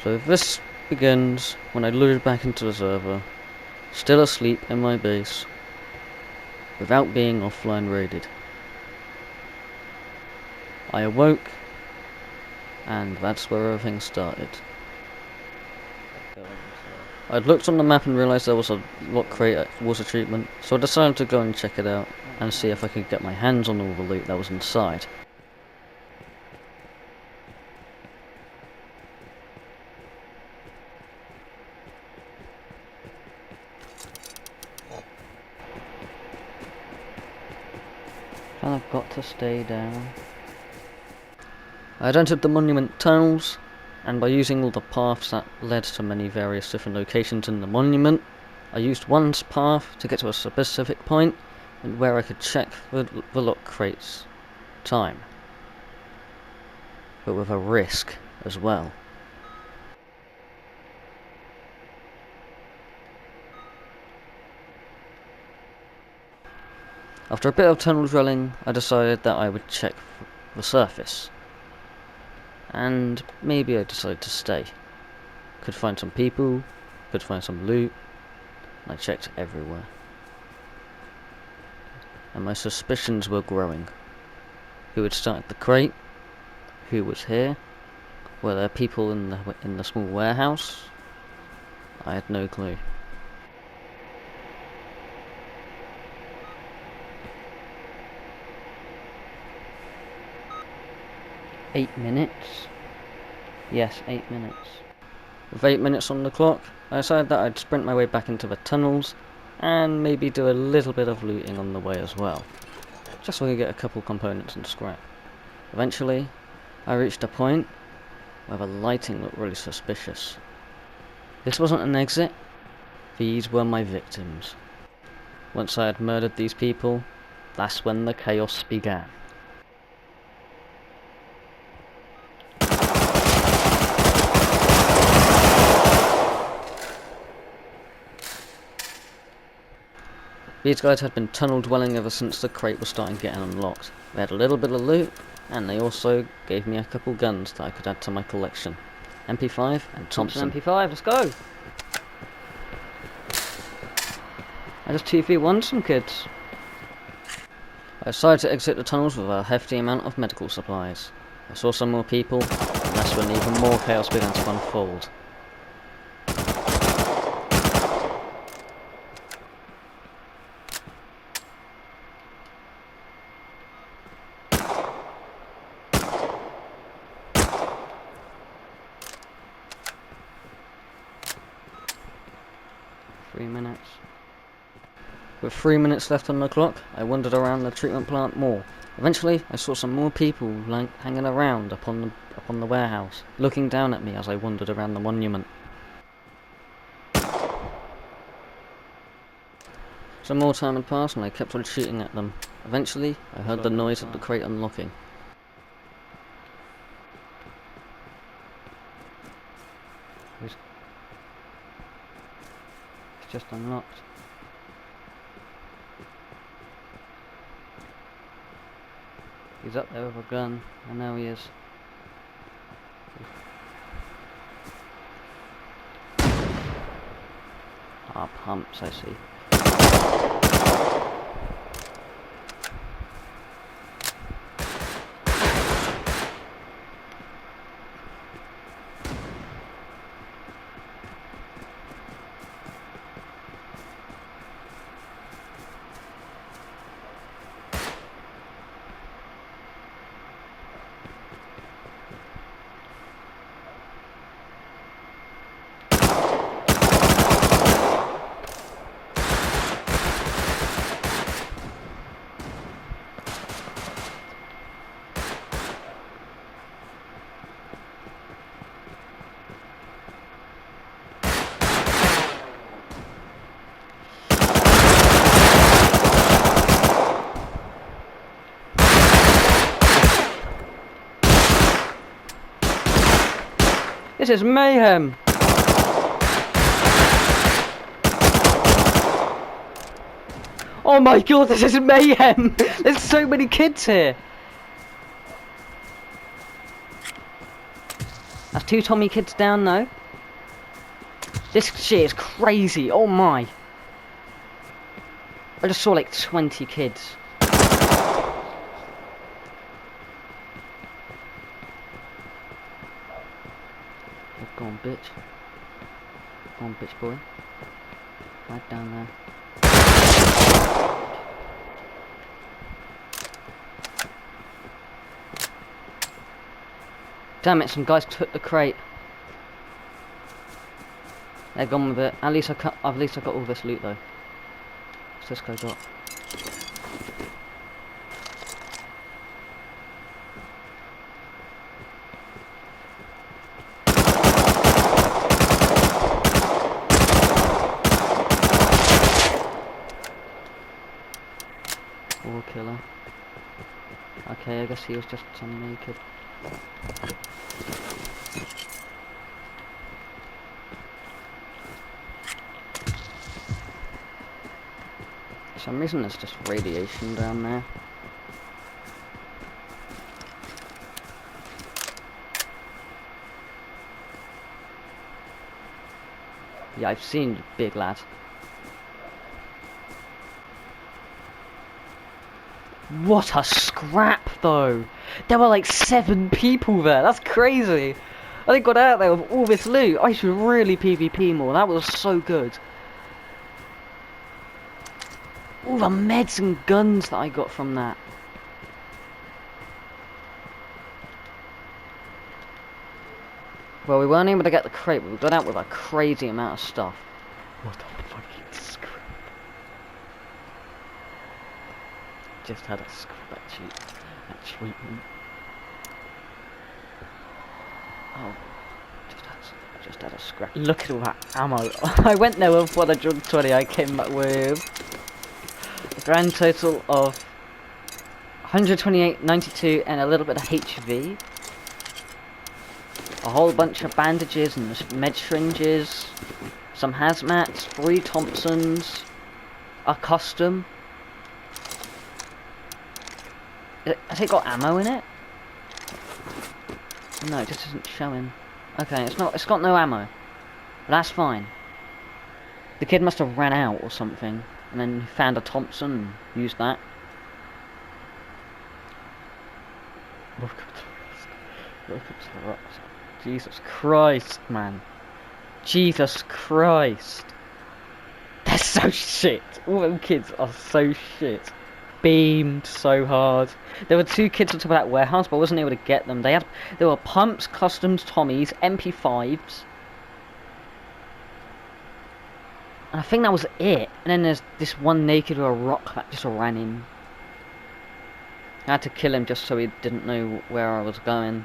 So this begins when I lured back into the server, still asleep in my base, without being offline raided. I awoke, and that's where everything started. I'd looked on the map and realised there was a lock crate at water treatment, so I decided to go and check it out and see if I could get my hands on all the loot that was inside. And I've got to stay down. I had entered the monument tunnels, and by using all the paths that led to many various different locations in the monument, I used one path to get to a specific point and where I could check the lock crate's time, but with a risk as well. After a bit of tunnel drilling, I decided that I would check the surface. And maybe I decided to stay. Could find some people, could find some loot, and I checked everywhere. And my suspicions were growing. Who had started the crate? Who was here? Were there people in the small warehouse? I had no clue. "8 minutes? Yes, 8 minutes. With 8 minutes on the clock, I decided that I'd sprint my way back into the tunnels and maybe do a little bit of looting on the way as well, just so I could get a couple components and scrap. Eventually, I reached a point where the lighting looked really suspicious. This wasn't an exit, these were my victims. Once I had murdered these people, that's when the chaos began. These guys had been tunnel dwelling ever since the crate was starting getting unlocked. They had a little bit of loot, and they also gave me a couple guns that I could add to my collection. MP5 and Thompson. MP5, let's go! I just 2v1'd some kids. I decided to exit the tunnels with a hefty amount of medical supplies. I saw some more people, and that's when even more chaos began to unfold. With 3 minutes left on the clock, I wandered around the treatment plant more. Eventually, I saw some more people hanging around upon the warehouse, looking down at me as I wandered around the monument. Some more time had passed and I kept on shooting at them. Eventually, I heard the noise of the crate unlocking. It's just unlocked. He's up there with a gun, and now he is. Ah, pumps, I see. This is mayhem! Oh my god, this is mayhem! There's so many kids here! That's 2 Tommy kids down though. This shit is crazy. Oh my. I just saw like 20 kids. Go on, bitch. Go on, bitch boy. Right down there. Damn it, some guys took the crate. They're gone with it. At least I got all this loot though. What's this guy got? War killer. Okay, I guess he was just some naked. For some reason there's just radiation down there. Yeah, I've seen you, big lad. What a scrap though! There were like 7 people there, that's crazy! I got out there with all this loot. I should really PvP more, that was so good. All the meds and guns that I got from that. Well, we weren't able to get the crate, but we got out with a crazy amount of stuff. What a fucking scrap. Just had a scrap at treatment. Oh, just had a scrap. Look at all that ammo. I went there with 120, I came back with a grand total of 128, 92 and a little bit of HV. A whole bunch of bandages and med syringes, some hazmats, 3 Thompsons, a custom. Has it got ammo in it? No, it just isn't showing. Okay, it's got no ammo. But that's fine. The kid must have ran out or something, and then found a Thompson and used that. Welcome to Rust. Jesus Christ, man. Jesus Christ. They're so shit. All them kids are so shit. Beamed so hard. There were 2 kids on top of that warehouse, but I wasn't able to get them. There were pumps, customs, Tommies, MP5s. And I think that was it. And then there's this one naked with a rock that just ran in. I had to kill him just so he didn't know where I was going.